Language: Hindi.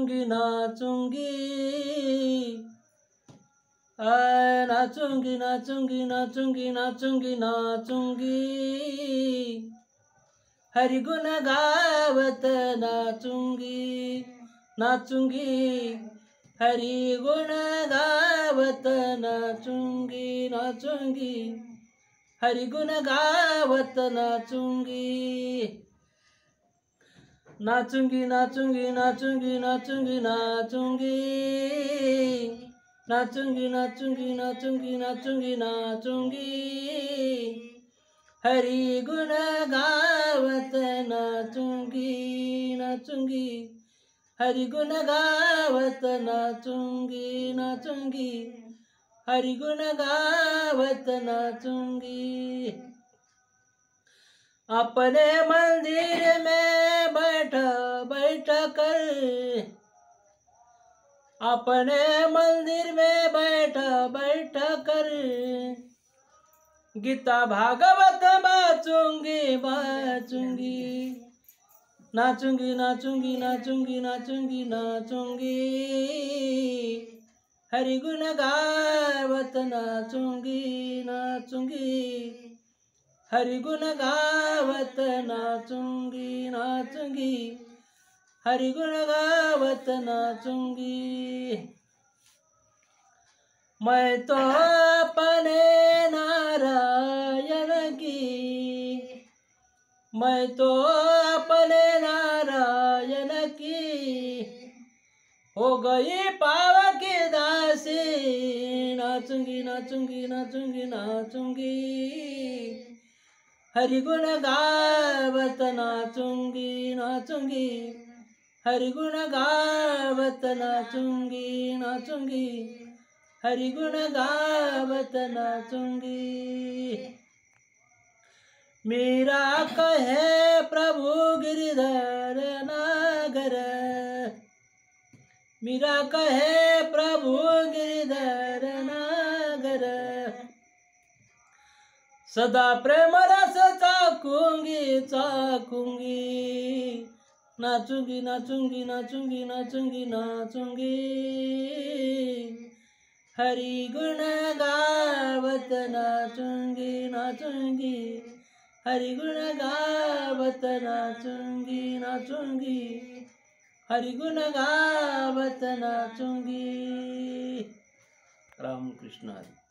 नाचूंगी नाचूंगी आय नाचूंगी नाचूंगी नाचूंगी नाचूंगी नाचूंगी हरि गुण गावत नाचूंगी नाचूंगी हरि गुण गावत नाचूंगी नाचूंगी हरि गुण गावत नाचूंगी नाचूंगी नाचूंगी नाचूंगी नाचूंगी नाचूंगी नाचूंगी नाचूंगी नाचूंगी नाचूंगी नाचूंगी हरि गुण गावत नाचूंगी नाचूंगी हरि गुण गावत नाचूंगी नाचूंगी हरि गुण गावत नाचूंगी अपने मंदिर में बैठ बैठ कर अपने मंदिर में बैठ बैठ कर गीता भागवत बाचूंगी बाचूंगी नाचूंगी नाचूंगी नाचूंगी नाचूंगी नाचूंगी हरि गुण गावत नाचूंगी नाचूंगी हरि गुण गावत नाचूंगी नाचूंगी हरि गुण गावत नाचूंगी मैं तो अपने नारायण की मैं तो अपने नारायण की हो गई पाव की दासी नाचूंगी नाचूंगी नाचूंगी नाचूंगी हरि गुण गावत नाचूंगी नाचूंगी हरि गुण गावत नाचूंगी नाचूंगी हरि गुण गावत नाचूंगी मेरा कहे प्रभु गिरधर नागर मेरा कहे प्रभु गिरधर नागर सदा प्रेम रस चाकूंगी चाकूंगी नाचूंगी नाचूंगी नाचूंगी नाचूंगी नाचूंगी हरि गुण गावत नाचूंगी नाचूंगी हरि गुण गावत नाचूंगी नाचूंगी हरि गुण गावत नाचूंगी। राम कृष्ण हरी।